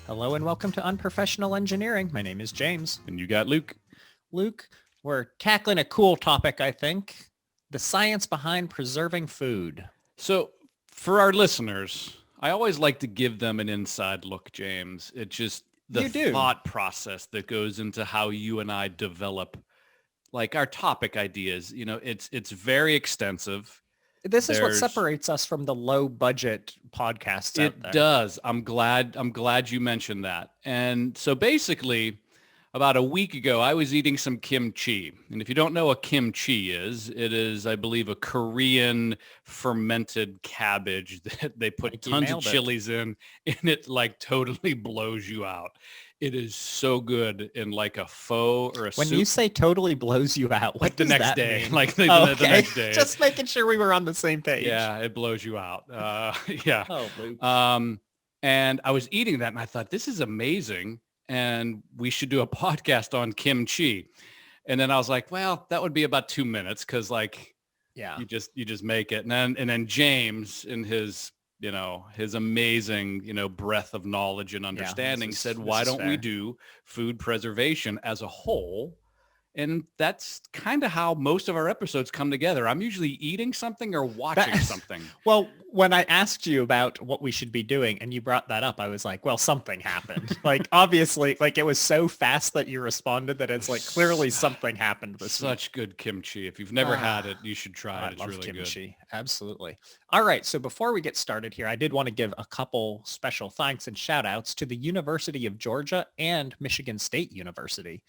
Hello and welcome to Unprofessional Engineering. My name is James. And you got Luke. Luke, we're tackling a cool topic, I think. The science behind preserving food. So for our listeners, I always like to give them an inside look, James. It's just the You do. thought process that goes into how you and I develop like our topic ideas. It's very extensive. This is what There's separates us from the low budget podcasts out It there. does. I'm glad you mentioned that. And so basically, about a week ago, I was eating some kimchi. And if you don't know what kimchi is, it is, I believe, a Korean fermented cabbage that they put Like you tons of nailed it. chilies in, and it like totally blows you out. It is so good in like a pho or a When soup. you say totally blows you out, what Like the does next that day, mean? like the Okay. next day. Just making sure we were on the same page. Yeah, it blows you out. Yeah. Oh, Luke. And I was eating that and I thought, this is amazing. And we should do a podcast on kimchi. And then I was like, well, that would be about 2 minutes because like Yeah. you just make it. And then James in his amazing, breadth of knowledge and understanding said, why don't we do food preservation as a whole? And that's kind of how most of our episodes come together. I'm usually eating something or watching something. Well, when I asked you about what we should be doing and you brought that up, I was like, well, something happened. Like, obviously, like it was so fast that you responded that it's like clearly something happened this week. Such good kimchi. If you've never had it, you should try I it. It's love really kimchi. Absolutely. All right. So before we get started here, I did want to give a couple special thanks and shout outs to the University of Georgia and Michigan State University.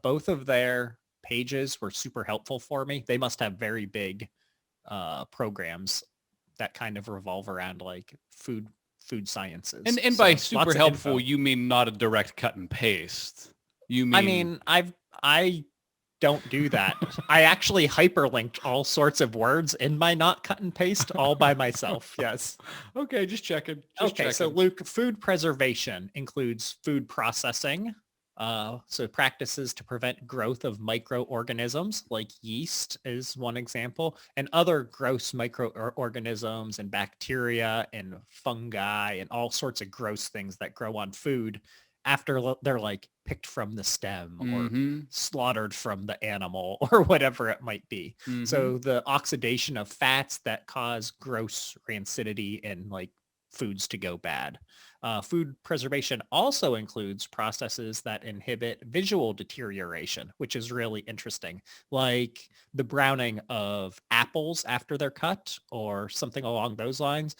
Both of their pages were super helpful for me. They must have very big programs that kind of revolve around like food sciences. And by super helpful, you mean not a direct cut and paste. You mean I mean, I don't do that. I actually hyperlinked all sorts of words in my not cut and paste all by myself. Yes. Okay, just checking. So Luke, food preservation includes food processing. So practices to prevent growth of microorganisms like yeast is one example, and other gross microorganisms and bacteria and fungi and all sorts of gross things that grow on food after they're like picked from the stem or slaughtered from the animal or whatever it might be. So the oxidation of fats that cause gross rancidity and like foods to go bad. Food preservation also includes processes that inhibit visual deterioration, which is really interesting, like the browning of apples after they're cut or something along those lines,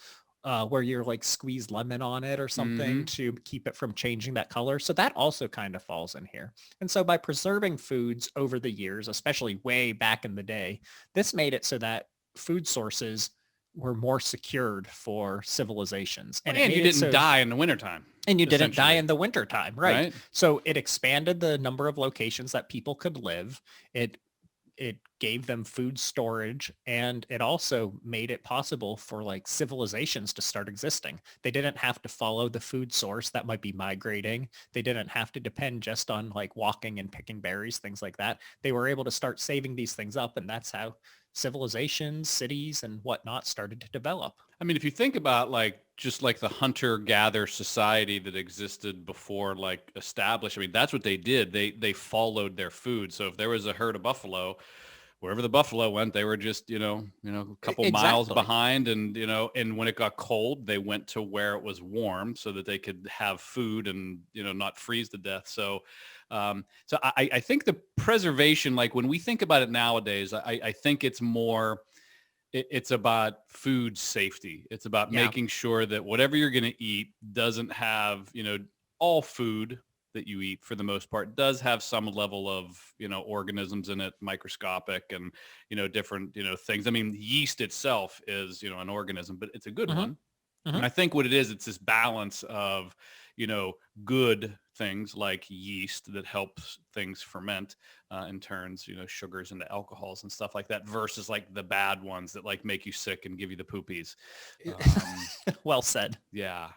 where you're like squeeze lemon on it or something to keep it from changing that color. So that also kind of falls in here. And so by preserving foods over the years, especially way back in the day, this made it so that food sources were more secured for civilizations. And you didn't die in the wintertime. And you didn't die in the wintertime, right? Right. So it expanded the number of locations that people could live. It gave them food storage, and it also made it possible for like civilizations to start existing. They didn't have to follow the food source that might be migrating. They didn't have to depend just on like walking and picking berries, things like that. They were able to start saving these things up, and that's how civilizations, cities, and whatnot started to develop. I mean, if you think about like just like the hunter-gatherer society that existed before like established, I mean, that's what they did. They followed their food. So if there was a herd of buffalo, wherever the buffalo went, they were just, a couple miles behind. And, and when it got cold, they went to where it was warm so that they could have food and, not freeze to death. So I think the preservation, like when we think about it nowadays, I think it's more, it's about food safety. It's about making sure that whatever you're going to eat doesn't have, all food that you eat for the most part does have some level of, organisms in it, microscopic and, different, things. I mean, yeast itself is, an organism, but it's a good one. And I think what it is, it's this balance of, good things like yeast that helps things ferment and turns, sugars into alcohols and stuff like that versus like the bad ones that like make you sick and give you the poopies. Well said. Yeah.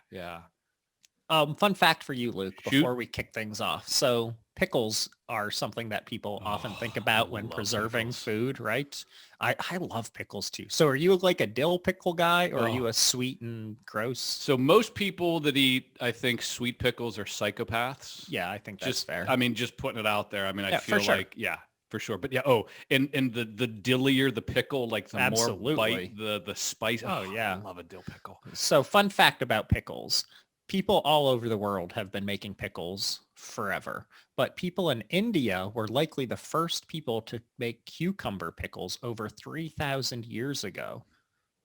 Fun fact for you, Luke, before we kick things off. So pickles are something that people often think Oh, about I when love preserving pickles. food, right? I love pickles too. So are you like a dill pickle guy or are you Oh, a sweet and gross? so most people that eat, I think, sweet pickles are psychopaths. Yeah, I think that's Just, fair. I mean, just putting it out there. I mean, I Yeah, for feel sure. like, yeah, for sure. But yeah, oh, and the dillier the pickle, like the more bite, Absolutely. the spice. Oh, Oh, I yeah. love a dill pickle. So fun fact about pickles. People all over the world have been making pickles forever, but people in India were likely the first people to make cucumber pickles over 3,000 years ago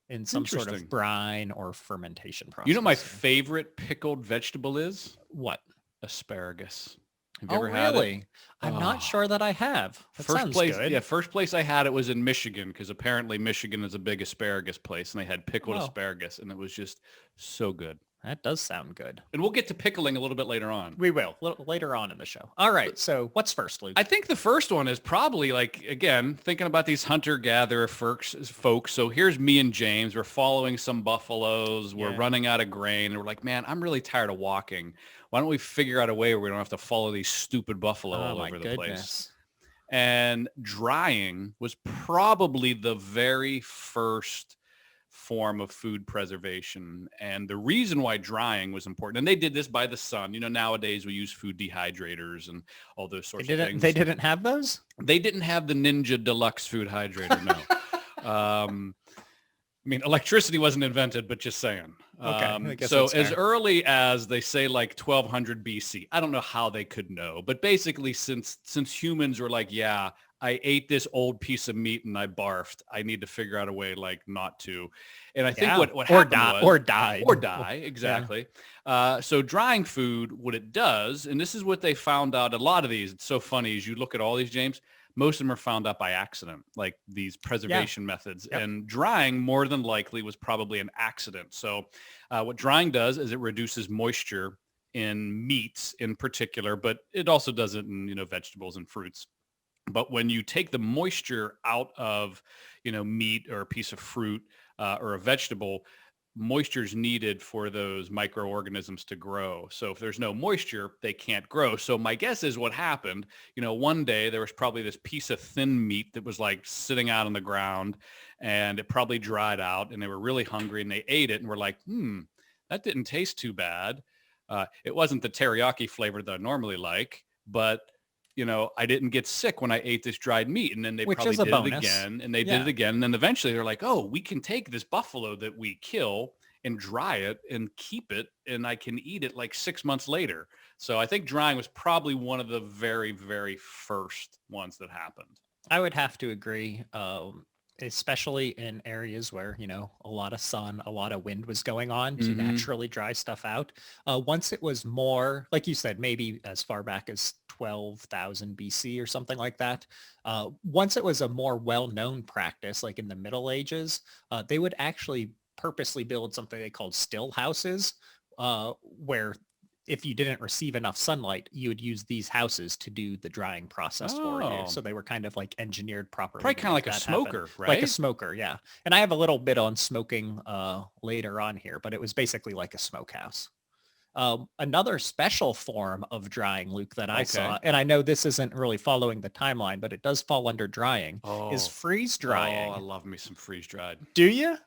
in some sort of Interesting. brine or fermentation You know, my process. favorite pickled vegetable is What? asparagus. Have you Oh, ever had it? really? I'm not Oh, sure that I have. That first sounds place, yeah, good. first place I had it was in Michigan because apparently Michigan is a big asparagus place, and they had pickled Oh, asparagus, and it was just so good. that does sound good. And we'll get to pickling a little bit later on. We will later on in the show. All right. So what's first, I Luke? think the first one is probably like, again, thinking about these hunter-gatherer folks. So here's me and James. We're following some buffaloes. We're Yeah. running out of grain. And we're like, man, I'm really tired of walking. Why don't we figure out a way where we don't have to follow these stupid buffalo Oh all my over the place? goodness. And drying was probably the very first form of food preservation. And the reason why drying was important, and they did this by the sun. You know, nowadays we use food dehydrators and all those They sorts of didn't. They things. didn't have those. They didn't have the Ninja Deluxe food hydrator, no. I mean, electricity wasn't invented, but just saying. Okay, I guess So that's as fair. early as they say like 1200 BC, I don't know how they could know, but basically since humans were like, yeah, I ate this old piece of meat and I barfed, I need to figure out a way like not to. And I think Yeah, what or happened was, or died. or die, Yeah. exactly. So drying food, what it does, and this is what they found out, a lot of these, it's so funny as you look at all these, James, most of them are found out by accident, like these Yeah. preservation methods. Yep. And drying more than likely was probably an accident. So what drying does is it reduces moisture in meats in particular, but it also does it in, vegetables and fruits. But when you take the moisture out of, meat or a piece of fruit or a vegetable, moisture is needed for those microorganisms to grow. So if there's no moisture, they can't grow. So my guess is what happened, one day there was probably this piece of thin meat that was like sitting out on the ground and it probably dried out and they were really hungry and they ate it and were like, that didn't taste too bad. It wasn't the teriyaki flavor that I normally like, but I didn't get sick when I ate this dried meat. And then they Which probably is a did it bonus. again and they did Yeah. it again. And then eventually they're like, oh, we can take this buffalo that we kill and dry it and keep it. And I can eat it like 6 months later. So I think drying was probably one of the very, very first ones that happened. I would have to agree, especially in areas where, a lot of sun, a lot of wind was going on to Mm-hmm. naturally dry stuff out. Once it was more, like you said, maybe as far back as 12,000 BC or something like that. Once it was a more well-known practice, like in the Middle Ages, they would actually purposely build something they called still houses, where if you didn't receive enough sunlight, you would use these houses to do the drying process for you. Oh, So they were kind of like engineered properly probably to kind of make like a that happen. smoker, Like a right? smoker, yeah. And I have a little bit on smoking later on here, but it was basically like a smokehouse. Another special form of drying, Luke, that I Okay. saw, and I know this isn't really following the timeline, but it does fall under drying, is Oh, freeze oh, I drying. love me some freeze dried. Do you?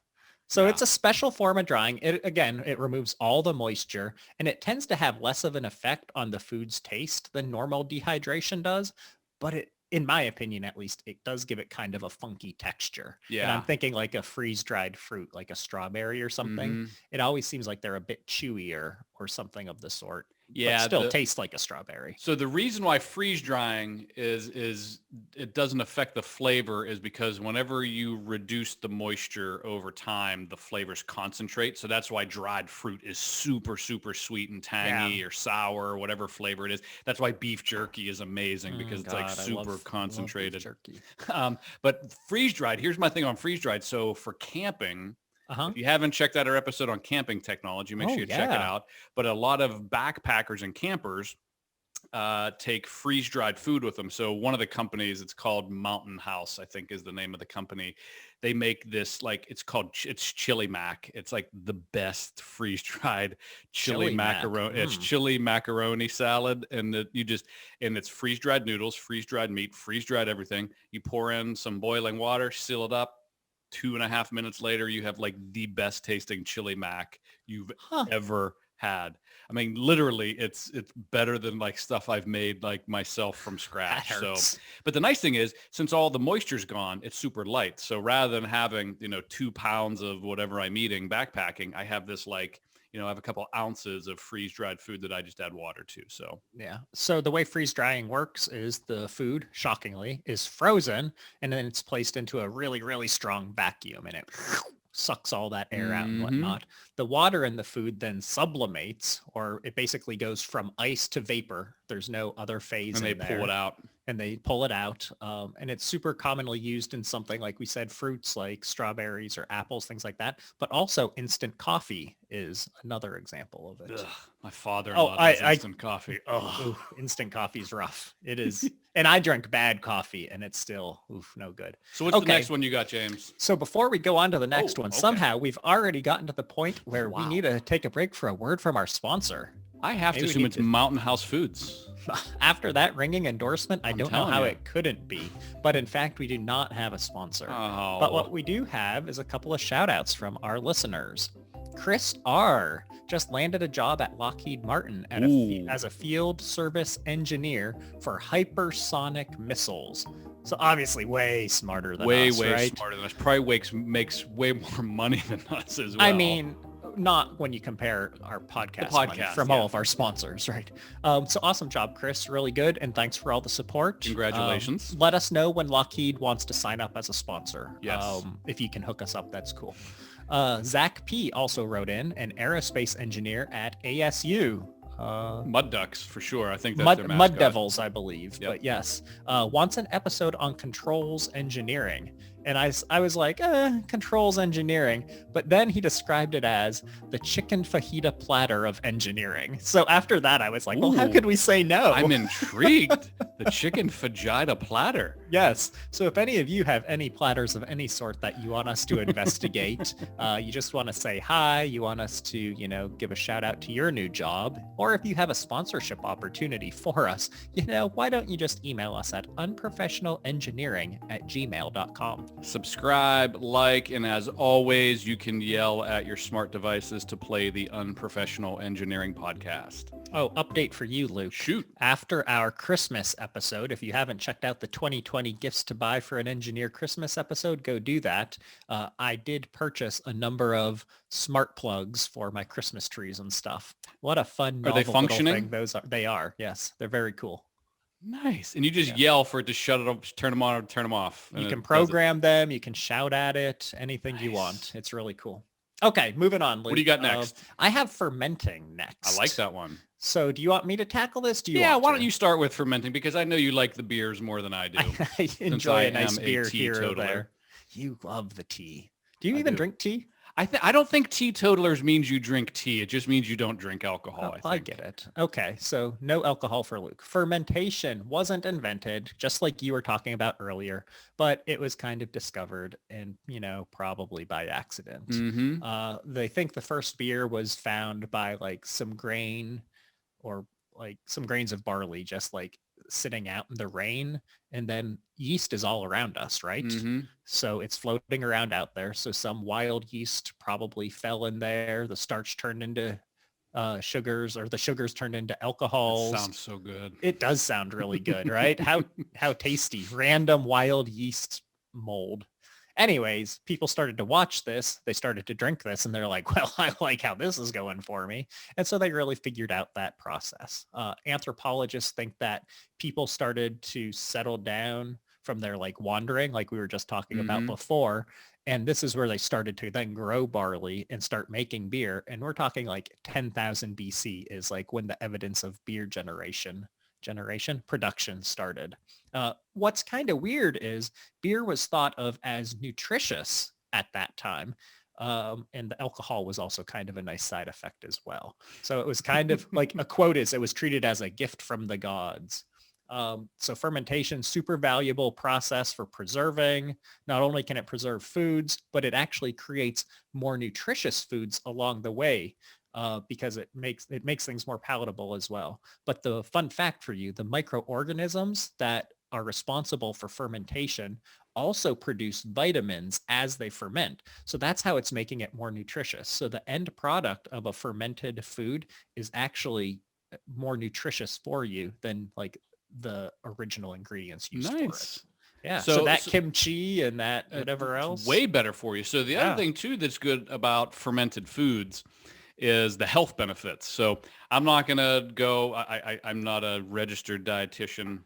So Yeah. it's a special form of drying. It removes all the moisture and it tends to have less of an effect on the food's taste than normal dehydration does. But in my opinion, at least, it does give it kind of a funky texture. And I'm Yeah. thinking like a freeze-dried fruit, like a strawberry or something. Mm-hmm. It always seems like they're a bit chewier or something of the sort, but Yeah. still taste like a strawberry. So the reason why freeze drying is it doesn't affect the flavor is because whenever you reduce the moisture over time, the flavors concentrate. So that's why dried fruit is super, super sweet and tangy or sour or whatever flavor it is. That's why beef jerky is amazing because it's like God, super I love beef concentrated. jerky. But freeze dried, here's my thing on freeze dried. So for camping, Uh-huh. if you haven't checked out our episode on camping technology, make Oh, sure you check it yeah. out. But a lot of backpackers and campers, take freeze-dried food with them. So one of the companies, it's called Mountain House, I think is the name of the company. They make this like it's chili mac. It's like the best freeze-dried chili Chili mac. macaroni. It's chili macaroni salad, and it's freeze-dried noodles, freeze-dried meat, freeze-dried everything. You pour in some boiling water, seal it up. 2.5 minutes later, you have like the best tasting chili mac you've ever had. I mean, literally, it's better than like stuff I've made like myself from scratch. So, but the nice thing is, since all the moisture's gone, it's super light. So rather than having 2 pounds of whatever I'm eating backpacking, I have this like I have a couple ounces of freeze-dried food that I just add water to. So yeah. So the way freeze drying works is the food, shockingly, is frozen and then it's placed into a really, really strong vacuum and it sucks all that air out and whatnot. The water in the food then sublimates, or it basically goes from ice to vapor. There's no other phase and in they there. pull it out. And they pull it out. And it's super commonly used in something like we said, fruits like strawberries or apples, things like that. But also instant coffee is another example of it. Ugh, my father-in-law does instant coffee. Oh, instant coffee is rough. It is. And I drink bad coffee and it's still no good. So what's the next one you got, James? So before we go on to the next one, somehow we've already gotten to the point where we need to take a break for a word from our sponsor. I have to assume it's Mountain House Foods. After that ringing endorsement, I don't know how it couldn't be. But in fact, we do not have a sponsor. Oh. But what we do have is a couple of shout outs from our listeners. Chris R. just landed a job at Lockheed Martin as a field service engineer for hypersonic missiles. So obviously way smarter than us, way right? smarter than us. Probably makes way more money than us as well. I mean, not when you compare our podcast money from all of our sponsors, right? So awesome job, Chris. Really good. And thanks for all the support. Congratulations. Let us know when Lockheed wants to sign up as a sponsor. Yes. If you can hook us up, that's cool. Zach P. also wrote in, an aerospace engineer at ASU. Mud Ducks, for sure. I think that's their mascot. Mud Devils, I believe. Yep. But yes, wants an episode on controls engineering. And I was like, controls engineering. But then he described it as the chicken fajita platter of engineering. So after that, I was like, well, how could we say no? I'm intrigued. The chicken fajita platter. Yes. So if any of you have any platters of any sort that you want us to investigate, you just want to say hi, you want us to, give a shout out to your new job, or if you have a sponsorship opportunity for us, why don't you just email us at unprofessionalengineering@gmail.com. Subscribe, like, and as always, you can yell at your smart devices to play the Unprofessional Engineering Podcast. Oh, update for you, Luke. Shoot. After our Christmas episode, if you haven't checked out the 2020 Gifts to Buy for an Engineer Christmas episode, go do that. I did purchase a number of smart plugs for my Christmas trees and stuff. What a fun, Are they functioning? Thing those are. They are, yes. They're very cool. Nice. And you just yell for it to shut it up, turn them on or turn them off. You can program them. You can shout at it, anything you want. It's really cool. Okay, moving on, Luke. What do you got next? I have fermenting next. I like that one. So do you want me to tackle this? Why don't you start with fermenting? Because I know you like the beers more than I do. I enjoy a nice beer here or there. You love the tea. Do you even drink tea? I don't think teetotalers means you drink tea. It just means you don't drink alcohol. I get it. Okay, so no alcohol for Luke. Fermentation wasn't invented, just like you were talking about earlier, but it was kind of discovered and, probably by accident. Mm-hmm. They think the first beer was found by like some grain or like some grains of barley, just like sitting out in the rain, and then yeast is all around us, right? Mm-hmm. So it's floating around out there. So some wild yeast probably fell in there. The starch turned into sugars, or the sugars turned into alcohols. That sounds so good. It does sound really good, right? How tasty. Random wild yeast mold. Anyways, people started to watch this. They started to drink this and they're like, well, I like how this is going for me. And so they really figured out that process. Anthropologists think that people started to settle down from their like wandering, like we were just talking about before. And this is where they started to then grow barley and start making beer. And we're talking like 10,000 BC is like when the evidence of beer production started. What's kind of weird is beer was thought of as nutritious at that time. And the alcohol was also kind of a nice side effect as well. So it was kind of like a quote is, it was treated as a gift from the gods. So fermentation, super valuable process for preserving. Not only can it preserve foods, but it actually creates more nutritious foods along the way, because it makes things more palatable as well. But the fun fact for you, the microorganisms that are responsible for fermentation also produce vitamins as they ferment. So that's how it's making it more nutritious. So the end product of a fermented food is actually more nutritious for you than like the original ingredients used for it. Nice. Yeah. So So, that kimchi and that whatever it's else. way better for you. So the other Yeah. thing too that's good about fermented foods is the health benefits. So I'm not going to go, I'm not a registered dietitian,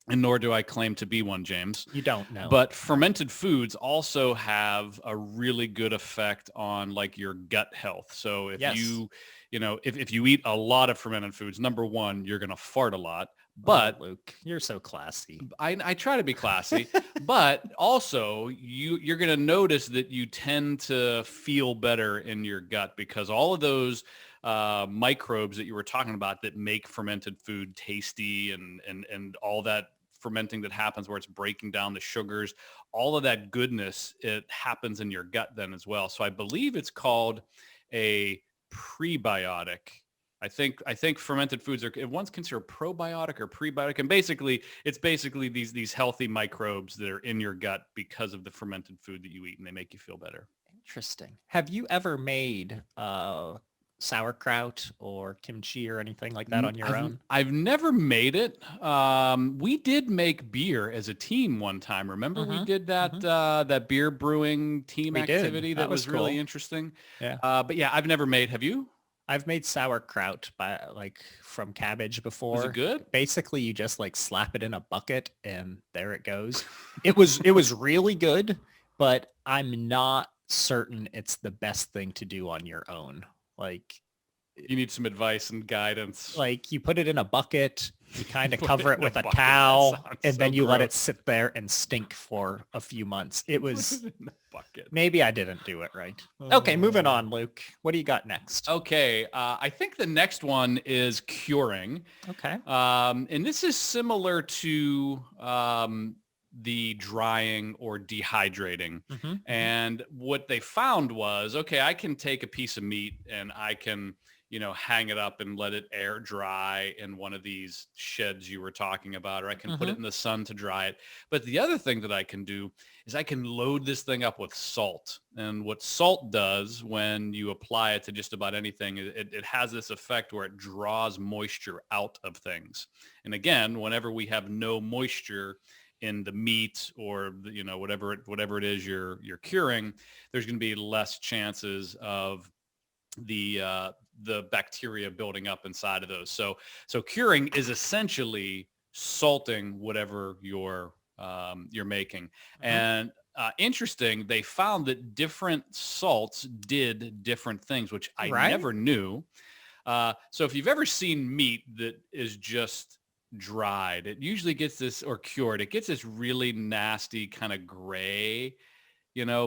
and nor do I claim to be one, James. You don't know. But fermented foods also have a really good effect on like your gut health. So if Yes. if you eat a lot of fermented foods, number one, you're going to fart a lot. Oh, But Luke, you're so classy. I try to be classy, but also you're going to notice that you tend to feel better in your gut because all of those microbes that you were talking about that make fermented food tasty and all that fermenting that happens where it's breaking down the sugars, all of that goodness, it happens in your gut then as well. So I believe it's called a prebiotic. I think fermented foods are one's considered probiotic or prebiotic, and basically it's basically these healthy microbes that are in your gut because of the fermented food that you eat, and they make you feel better. Interesting. Have you ever made sauerkraut or kimchi or anything like that on your own? I've never made it. We did make beer as a team one time. Remember we did that that beer brewing team We did. activity That that was was really cool. interesting. Yeah. But yeah, I've never made. Have you? I've made sauerkraut by like from cabbage Was before. it good? Basically, you just like slap it in a bucket and there it goes. It was really good, but I'm not certain it's the best thing to do on your own. You need some advice and guidance. Like you put it in a bucket, you kind of Put cover it it in a with a bucket. That towel, sounds and then so you let it gross. sit there and stink for a few months. It was Put it in a bucket. maybe I didn't do it right. Okay, moving on, Luke. What do you got next? Okay, I think the next one is curing. Okay. And this is similar to the drying or dehydrating. And what they found was, okay, I can take a piece of meat and I can, hang it up and let it air dry in one of these sheds you were talking about, or I can put it in the sun to dry it. But the other thing that I can do is I can load this thing up with salt. And what salt does when you apply it to just about anything, it has this effect where it draws moisture out of things. And again, whenever we have no moisture in the meat or whatever it is you're curing, there's going to be less chances of the bacteria building up inside of those. So curing is essentially salting whatever you're making. And interesting, they found that different salts did different things, which I never knew. So if you've ever seen meat that is just dried, it usually gets this, or cured, it gets this really nasty kind of gray,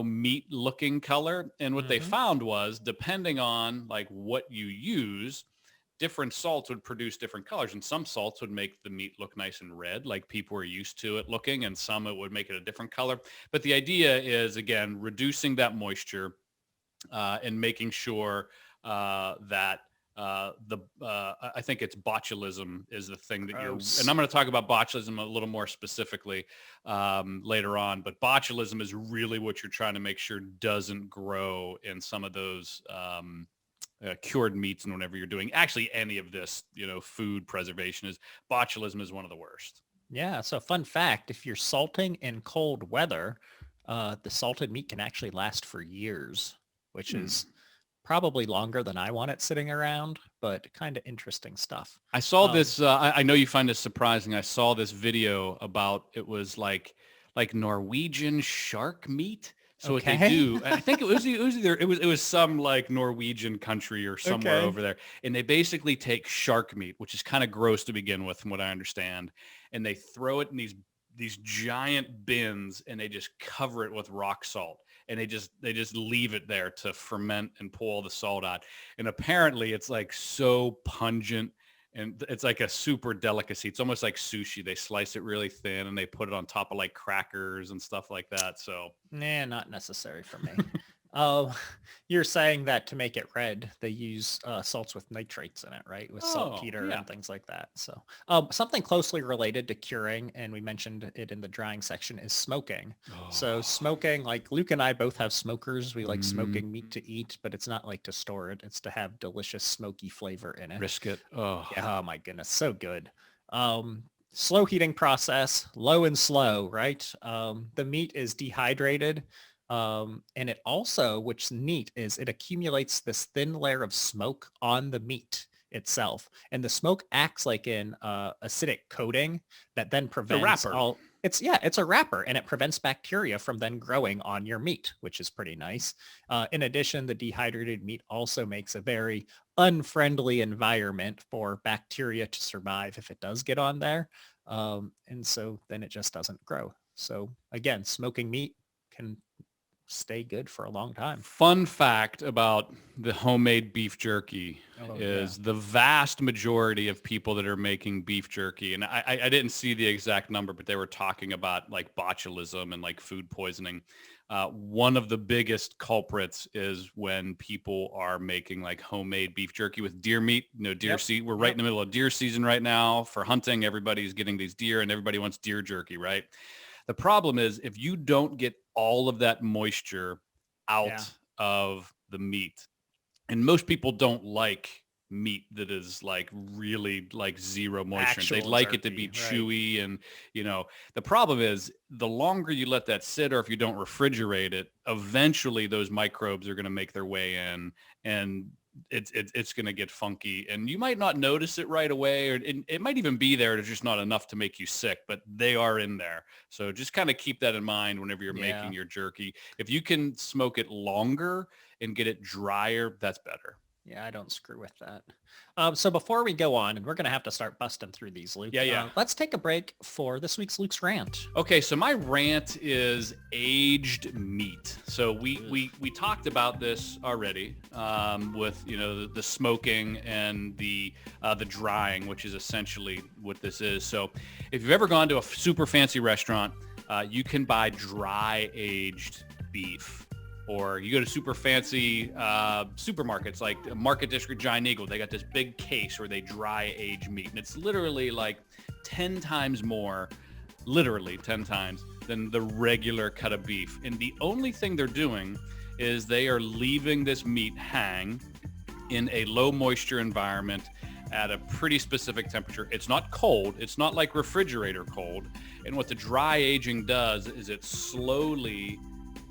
meat looking color. And what they found was, depending on like what you use, different salts would produce different colors. And some salts would make the meat look nice and red, like people are used to it looking, and some it would make it a different color. But the idea is, again, reducing that moisture and making sure that I think it's botulism is the thing that and I'm going to talk about botulism a little more specifically later on, but botulism is really what you're trying to make sure doesn't grow in some of those cured meats. And whenever you're doing actually any of this, food preservation, is botulism is one of the worst. Yeah. So fun fact, if you're salting in cold weather, the salted meat can actually last for years, which is probably longer than I want it sitting around, but kind of interesting stuff. I saw this. I know you find this surprising. I saw this video about, it was like Norwegian shark meat. So what they do, I think it was some like Norwegian country or somewhere over there, and they basically take shark meat, which is kind of gross to begin with, from what I understand, and they throw it in these these giant bins and they just cover it with rock salt. And they just leave it there to ferment and pull all the salt out. And apparently it's like so pungent and it's like a super delicacy. It's almost like sushi. They slice it really thin and they put it on top of like crackers and stuff like that. So Nah, not necessary for me. Oh, you're saying that to make it red, they use salts with nitrates in it, right? With oh saltpeter yeah. and things like that. So something closely related to curing, and we mentioned it in the drying section, is smoking. So Oh. smoking, like Luke and I both have smokers. We like Mm, smoking meat to eat, but it's not like to store it. It's to have delicious smoky flavor in it. brisket. Oh. Yeah, oh my goodness, so good. Slow heating process, low and slow, right? The meat is dehydrated. And it also, which is neat, is it accumulates this thin layer of smoke on the meat itself. And the smoke acts like an acidic coating that then The prevents wrapper. it's a wrapper and it prevents bacteria from then growing on your meat, which is pretty nice. In addition, the dehydrated meat also makes a very unfriendly environment for bacteria to survive if it does get on there. And so then it just doesn't grow. So again, smoking meat can stay good for a long time. Fun fact about the homemade beef jerky Oh yeah. is the vast majority of people that are making beef jerky, and I didn't see the exact number, but they were talking about like botulism and like food poisoning. One of the biggest culprits is when people are making like homemade beef jerky with deer meat. You know, deer Yep. season. We're right in the middle of deer season right now for hunting. Everybody's getting these deer, and everybody wants deer jerky, right? The problem is if you don't get all of that moisture out Yeah. of the meat, and most people don't like meat that is like really like zero moisture. They Actual like it to be jerky, right? chewy and the problem is the longer you let that sit or if you don't refrigerate it, eventually those microbes are going to make their way in and it's going to get funky and you might not notice it right away or it might even be there. It's just not enough to make you sick, but they are in there. So just kind of keep that in mind whenever you're Yeah. making your jerky. If you can smoke it longer and get it drier, that's better. Yeah, I don't screw with that. So before we go on, and we're going to have to start busting through these, Luke, Yeah. let's take a break for this week's Luke's Rant. Okay, so my rant is aged meat. So we talked about this already with the smoking and the drying, which is essentially what this is. So if you've ever gone to a super fancy restaurant, you can buy dry aged beef. Or you go to super fancy supermarkets like Market District Giant Eagle. They got this big case where they dry age meat. And it's literally like 10 times more, literally 10 times, than the regular cut of beef. And the only thing they're doing is they are leaving this meat hang in a low moisture environment at a pretty specific temperature. It's not cold. It's not like refrigerator cold. And what the dry aging does is it slowly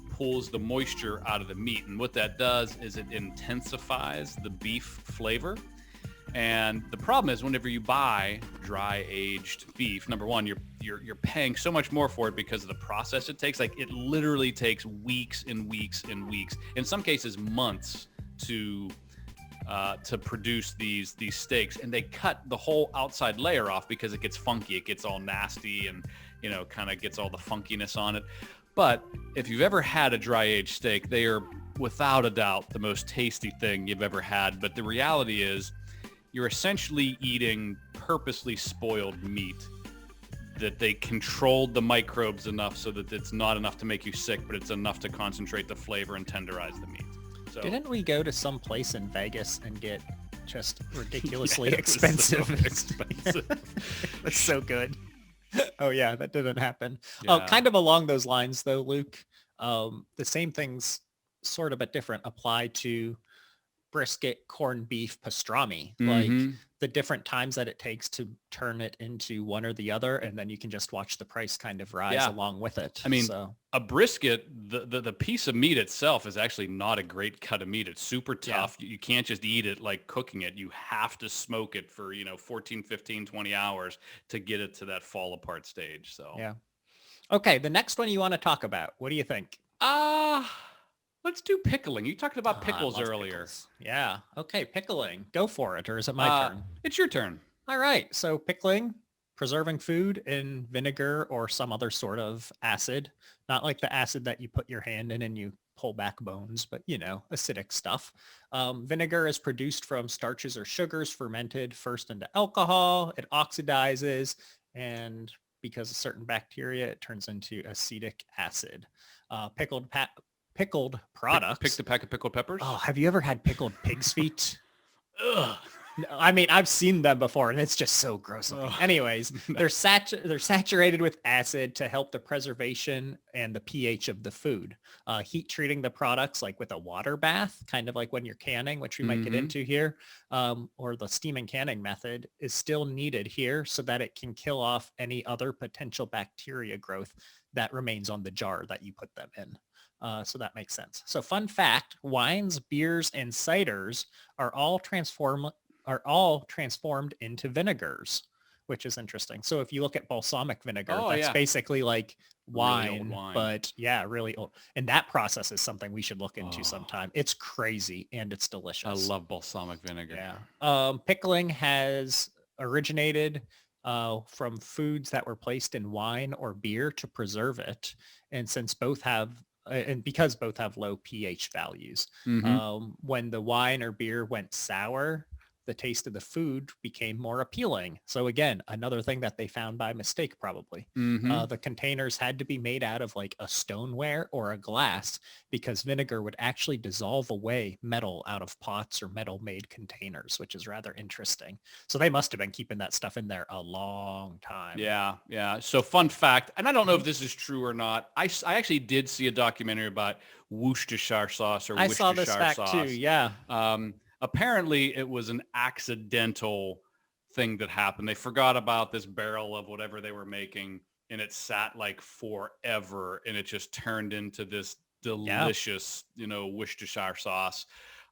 pulls the moisture out of the meat. And what that does is it intensifies the beef flavor. And the problem is whenever you buy dry aged beef, number one, you're paying so much more for it because of the process it takes. Like it literally takes weeks and weeks and weeks, in some cases months to produce these steaks. And they cut the whole outside layer off because it gets funky. It gets all nasty and kind of gets all the funkiness on it. But if you've ever had a dry aged steak, they are without a doubt the most tasty thing you've ever had. But the reality is you're essentially eating purposely spoiled meat that they controlled the microbes enough so that it's not enough to make you sick, but it's enough to concentrate the flavor and tenderize the meat. So Didn't we go to some place in Vegas and get just ridiculously Yeah, it was expensive? so expensive. That's so good. Oh yeah, that didn't happen. Yeah. Kind of along those lines though, Luke, the same things sort of but different apply to brisket, corned beef, pastrami, like Mm-hmm. the different times that it takes to turn it into one or the other. And then you can just watch the price kind of rise Yeah. along with it. I mean, so a brisket, the piece of meat itself is actually not a great cut of meat. It's super tough. You can't just eat it like cooking it. You have to smoke it for, 14, 15, 20 hours to get it to that fall apart stage. So, yeah. Okay. The next one you want to talk about. What do you think? let's do pickling. You talked about I pickles love earlier. pickles. Yeah. Okay. Pickling. Go for it. Or is it my turn? It's your turn. All right. So pickling, preserving food in vinegar or some other sort of acid, not like the acid that you put your hand in and you pull back bones, but acidic stuff. Vinegar is produced from starches or sugars fermented first into alcohol. It oxidizes, and because of certain bacteria, it turns into acetic acid. Pickled Pick products. the pack of pickled Oh, peppers. have you ever had pickled pig's feet? Ugh. No, I mean, I've seen them before, and it's just so gross looking. Ugh. Anyways, they're saturated with acid to help the preservation and the pH of the food. Heat treating the products like with a water bath, kind of like when you're canning, which we might get Mhm. into here, or the steaming canning method is still needed here so that it can kill off any other potential bacteria growth that remains on the jar that you put them in. So that makes sense. So fun fact, wines, beers, and ciders are all transformed into vinegars, which is interesting. So if you look at balsamic vinegar, Oh that's yeah, basically like really old wine, wine. but yeah, really old. And that process is something we should look into Oh, sometime. It's crazy and it's I delicious. love balsamic vinegar. Yeah. Pickling has originated from foods that were placed in wine or beer to preserve it. And since both have and because both have low pH values, Mm-hmm. when the wine or beer went sour, the taste of the food became more appealing. So again, another thing that they found by mistake, probably. Mm-hmm. The containers had to be made out of like a stoneware or a glass because vinegar would actually dissolve away metal out of pots or metal made containers, which is rather interesting. So they must have been keeping that stuff in there a long time. Yeah, yeah. So fun fact, and I don't know Mhm. if this is true or not. I actually did see a documentary about Worcestershire sauce or I saw this Worcestershire fact too. sauce. Yeah. Apparently, it was an accidental thing that happened. They forgot about this barrel of whatever they were making, and it sat like forever, and it just turned into this Yeah. delicious, Worcestershire sauce.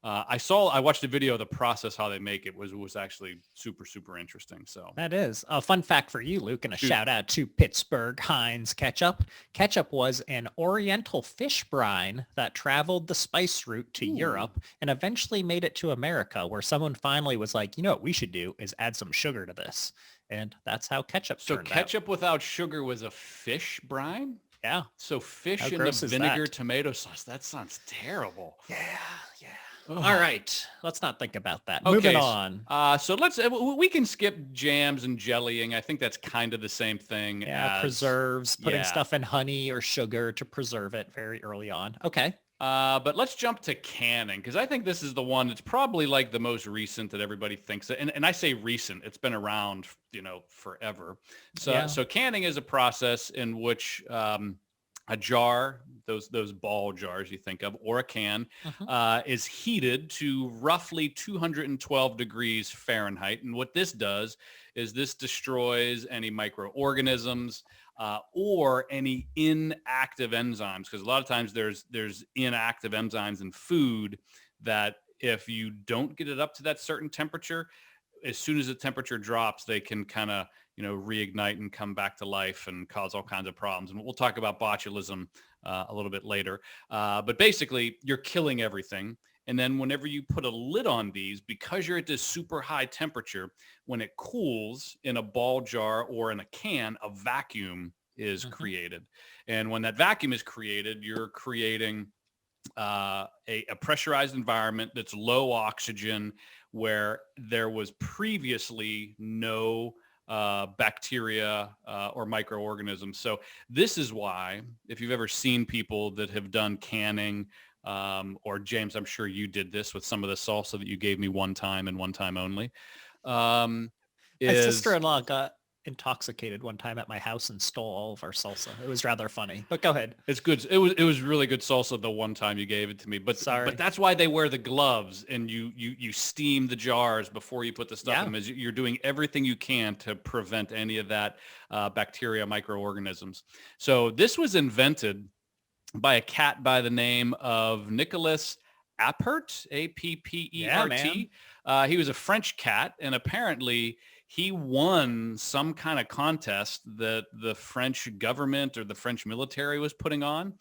I watched a video of the process how they make it was actually super super interesting. So That is a fun fact for you, Luke, and a shoot, shout out to Pittsburgh Heinz Ketchup. Ketchup was an oriental fish brine that traveled the spice route to ooh. Europe and eventually made it to America, where someone finally was like, you know what we should do is add some sugar to this. And that's how ketchup So turned out. ketchup without sugar was a fish brine? Yeah. So How fish in a gross is vinegar that? tomato sauce. That sounds terrible. Yeah. Yeah. All Ugh. right. Let's not think about that. Moving Okay. on. So we can skip jams and jellying. I think that's kind of the same thing Yeah. as, Preserves, putting yeah. stuff in honey or sugar to preserve it very early on. Okay. But let's jump to canning because I think this is the one that's probably like the most recent that everybody thinks. And I say recent, it's been around, forever. So, Yeah. so canning is a process in which a jar, those ball jars you think of, or a can, Mhm. is heated to roughly 212 degrees Fahrenheit. And what this does is this destroys any microorganisms or any inactive enzymes, because a lot of times there's inactive enzymes in food that if you don't get it up to that certain temperature, as soon as the temperature drops, they can kind of reignite and come back to life and cause all kinds of problems. And we'll talk about botulism a little bit later. But basically, you're killing everything. And then whenever you put a lid on these, because you're at this super high temperature, when it cools in a ball jar or in a can, a vacuum is Mhm. created. And when that vacuum is created, you're creating a pressurized environment that's low oxygen where there was previously no bacteria or microorganisms. So this is why, if you've ever seen people that have done canning, or James, I'm sure you did this with some of the salsa that you gave me one time and one time only, um, My is sister-in-law got intoxicated one time at my house and stole all of our salsa. It was rather funny, but go ahead. it's good. It was really good salsa the one time you gave it to me. But Sorry. that's why they wear the gloves and you steam the jars before you put the stuff in Yeah. them. Is you're doing everything you can to prevent any of that bacteria, microorganisms. So this was invented by a cat by the name of Nicholas Appert, Yeah, man. Appert. He was a French cat, and apparently he won some kind of contest that the French government or the French military was putting on.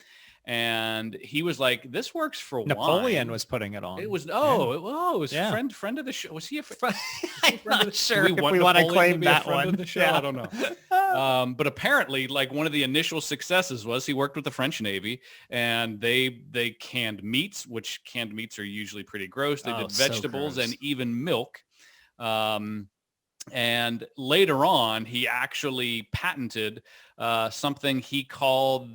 And he was like, this works for Napoleon wine. was putting it on. It was, Yeah. it was Yeah. friend of the show. Was he a I'm friend of not the sure Do if want we want to Napoleon claim be a that friend one. of the show? Yeah. I don't know. But apparently, like, one of the initial successes was he worked with the French Navy, and they canned meats, which canned meats are usually pretty gross. They did So vegetables gross. and even milk. And later on, he actually patented something he called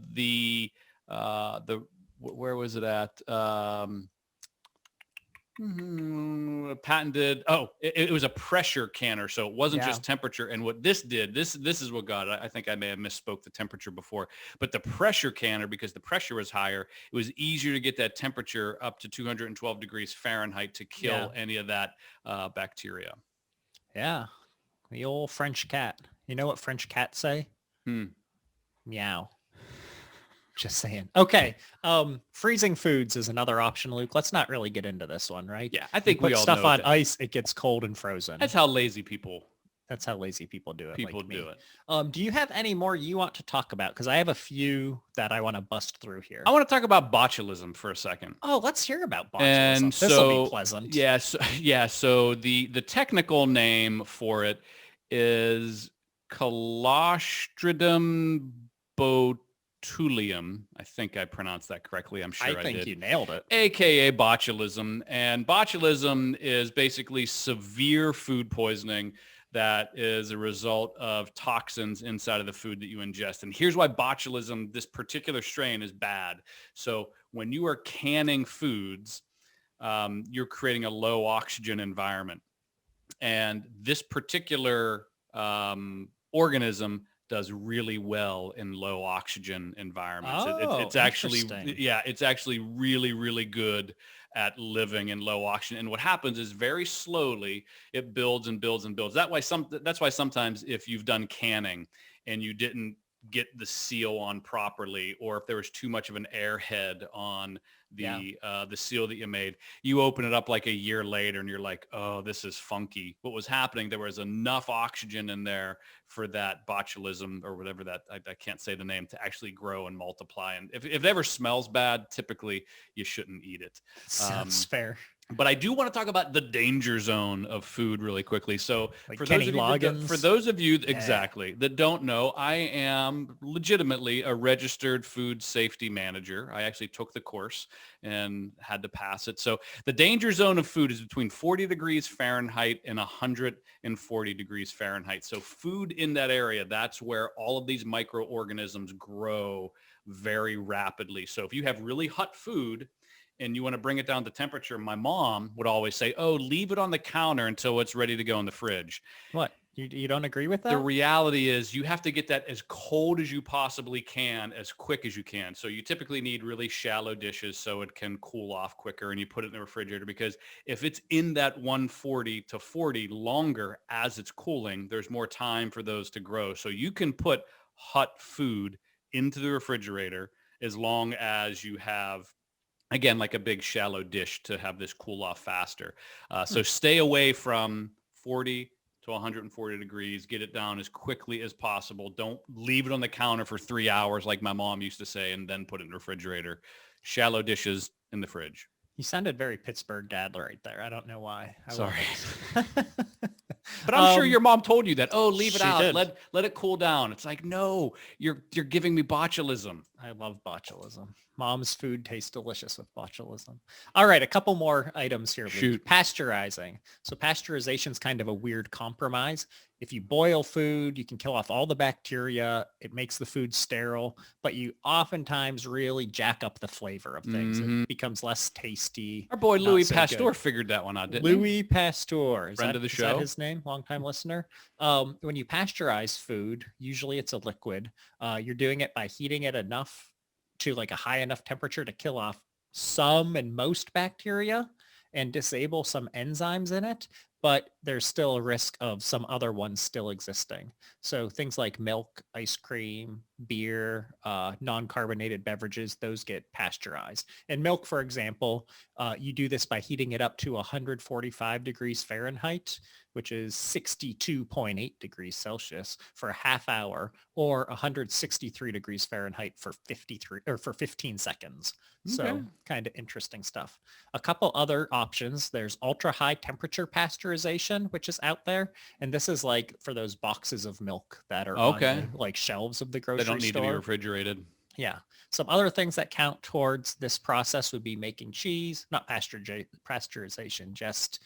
where was it at? Patented. Oh, it was a pressure canner. So it wasn't Yeah. just temperature. And what this did, this is what got it. I think I may have misspoke the temperature before, but the pressure canner, because the pressure was higher, it was easier to get that temperature up to 212 degrees Fahrenheit to kill any of that bacteria. Yeah. The old French cat. You know what French cats say? Meow. Just saying. Okay. Freezing foods is another option, Luke. Let's not really get into this one, right? Yeah, I think you we put all stuff know on that. ice, it gets cold and frozen. That's how lazy people That's how lazy people do it. People like me. do it. Do you have any more you want to talk about? Because I have a few that I want to bust through here. I want to talk about botulism for a second. Oh, let's hear about botulism. And this will be pleasant. Yes. Yeah. So the technical name for it is Clostridium botulium. I think I pronounced that correctly. I'm sure I think did. you nailed it. AKA botulism. And botulism is basically severe food poisoning that is a result of toxins inside of the food that you ingest. And here's why botulism, this particular strain, is bad. So when you are canning foods, you're creating a low oxygen environment. And this particular organism does really well in low oxygen environments. It's actually, it's actually really, really good at living in low oxygen. And what happens is very slowly it builds and builds and builds. That's why sometimes if you've done canning and you didn't get the seal on properly, or if there was too much of an airhead on the seal that you made, you open it up like a year later and you're like, oh, this is funky. What was happening, there was enough oxygen in there for that botulism or whatever that, I can't say the name, to actually grow and multiply. And if it ever smells bad, typically you shouldn't eat it. Sounds fair. But I do want to talk about the danger zone of food really quickly. So like for Kenny those of you exactly that don't know, I am legitimately a registered food safety manager. I actually took the course and had to pass it. So the danger zone of food is between 40 degrees Fahrenheit and 140 degrees Fahrenheit. So food in that area, that's where all of these microorganisms grow very rapidly. So if you have really hot food and you want to bring it down to temperature, my mom would always say, oh, leave it on the counter until it's ready to go in the fridge. What? You don't agree with that? The reality is you have to get that as cold as you possibly can, as quick as you can. So you typically need really shallow dishes so it can cool off quicker, and you put it in the refrigerator, because if it's in that 140 to 40 longer as it's cooling, there's more time for those to grow. So you can put hot food into the refrigerator as long as you have, again, like a big shallow dish to have this cool off faster. So stay away from 40 to 140 degrees. Get it down as quickly as possible. Don't leave it on the counter for 3 hours like my mom used to say, and then put it in the refrigerator. Shallow dishes in the fridge. You sounded very Pittsburgh dad right there. I don't know why. Sorry. But I'm sure your mom told you that. Oh, leave it out. Did. Let it cool down. It's like, no, you're giving me botulism. I love botulism. Mom's food tastes delicious with botulism. All right, a couple more items here. Shoot. Pasteurizing. So pasteurization is kind of a weird compromise. If you boil food, you can kill off all the bacteria. It makes the food sterile, but you oftentimes really jack up the flavor of things. Mm-hmm. It becomes less tasty. Our boy Louis Pasteur figured that one out, didn't he? Louis Pasteur. Friend of the show. Is that his name? Longtime listener. When you pasteurize food, usually it's a liquid. You're doing it by heating it enough to like a high enough temperature to kill off some and most bacteria and disable some enzymes in it, but there's still a risk of some other ones still existing. So things like milk, ice cream, beer, non-carbonated beverages, those get pasteurized. And milk, for example, you do this by heating it up to 145 degrees Fahrenheit. which is 62.8 degrees Celsius for a half hour, or 163 degrees Fahrenheit for 53 or for 15 seconds. Okay. So kind of interesting stuff. A couple other options. There's ultra high temperature pasteurization, which is out there. And this is like for those boxes of milk that are on Okay. the like shelves of the They don't grocery need to be store. refrigerated. Yeah. Some other things that count towards this process would be making cheese, not pasteurization, just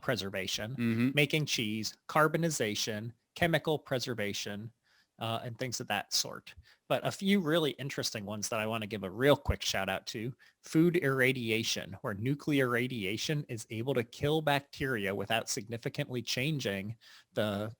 preservation, Mm-hmm. making cheese, carbonization, chemical preservation, and things of that sort. But a few really interesting ones that I want to give a real quick shout out to: food irradiation, where nuclear radiation is able to kill bacteria without significantly changing the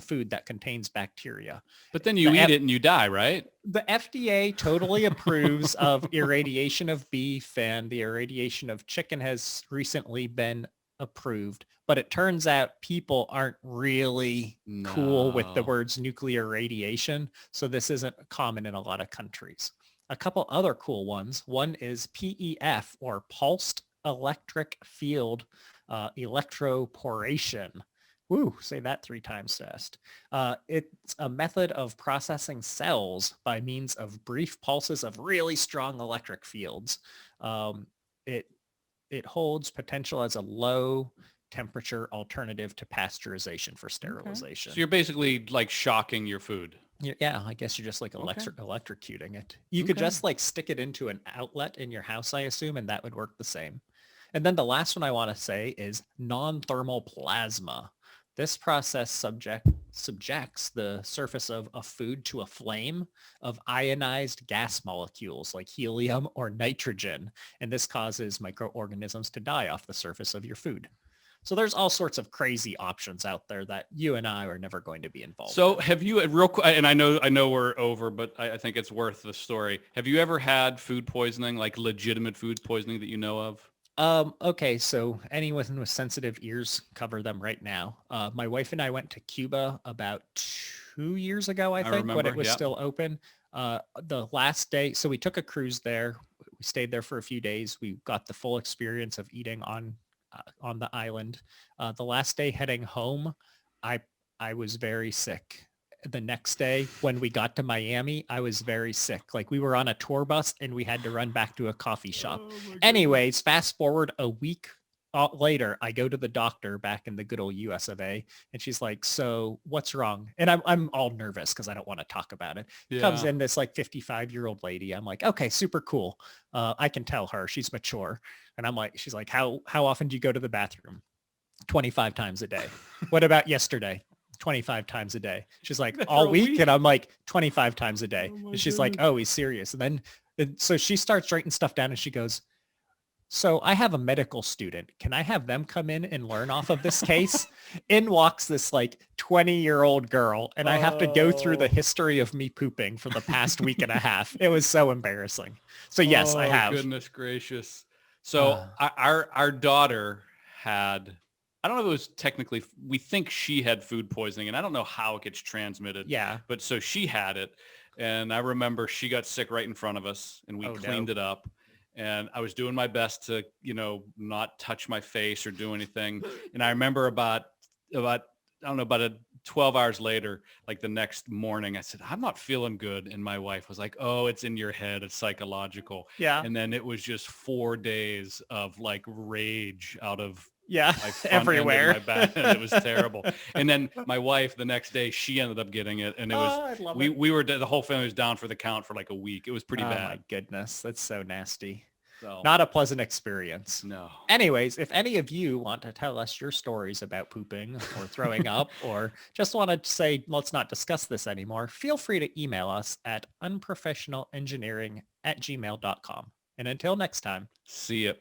food that contains bacteria. But then you The eat it and you die, right? the FDA totally approves of irradiation of beef, and the irradiation of chicken has recently been approved. But it turns out people aren't really cool with the No. words nuclear radiation. So this isn't common in a lot of countries. A couple other cool ones. One is PEF, or pulsed electric field electroporation. Woo, say that 3 times fast. It's a method of processing cells by means of brief pulses of really strong electric fields. Um, it it holds potential as a low temperature alternative to pasteurization for Okay. So sterilization. you're basically like shocking your food. Yeah, I guess you're just like Okay. electrocuting it. You could Okay. just like stick it into an outlet in your house, I assume, and that would work the same. And then the last one I want to say is non-thermal plasma. This process subjects the surface of a food to a flame of ionized gas molecules like helium or nitrogen, and this causes microorganisms to die off the surface of your food. So there's all sorts of crazy options out there that you and I are never going to be involved So in. have you real quick, and I know we're over, but I think it's worth the story. Have you ever had food poisoning, like legitimate food poisoning that you know of? Okay, so anyone with sensitive ears, cover them right now. My wife and I went to Cuba about 2 years ago, I I think, when it remember. was Yep. still open. The last day, so we took a cruise there. We stayed there for a few days. We got the full experience of eating on the island. The last day heading home, I I was very sick. The next day when we got to Miami, I was very sick. Like we were on a tour bus and we had to run back to a coffee shop. Oh my goodness. Anyways, fast forward a week later, I go to the doctor back in the good old US of A, and she's like, "So what's wrong?" And I'm all nervous because I don't want to talk about it. Comes Yeah. in this like 55-year-old lady. I'm like, "Okay, super cool. I can tell her she's mature." And I'm like, she's like, "How often do you go to the bathroom?" 25 times a day. What about yesterday? 25 times a day. She's like, For all a week? week? And I'm like, 25 times a day. Oh my And she's like, goodness. oh, he's serious. And then, so she starts writing stuff down and she goes, so I have a medical student. Can I have them come in and learn off of this case? In walks this like 20-year-old girl, and I have to go through the Oh. history of me pooping for the past week and a half. It was so embarrassing. So yes, I Oh, have. goodness gracious. So our daughter had, I don't know if it was technically, we think she had food poisoning, and I don't know how it gets transmitted, Yeah. but so she had it. And I remember she got sick right in front of us, and we Oh, cleaned no. it up. And I was doing my best to, not touch my face or do anything. And I remember about I don't know, about 12 hours later, like the next morning, I said, I'm not feeling good. And my wife was like, oh, it's in your head. It's psychological. Yeah. And then it was just 4 days of like rage out of Yeah. my front end of Everywhere. my back. And it was terrible. And then my wife, the next day, she ended up getting it. And it was, Oh, I love we, it. we were, the whole family was down for the count for like a week. It was pretty Oh bad. my goodness. That's so nasty. So Not a pleasant experience. no. Anyways, if any of you want to tell us your stories about pooping or throwing up, or just want to say, let's not discuss this anymore, feel free to email us at unprofessionalengineering@gmail.com. And until next time. See ya.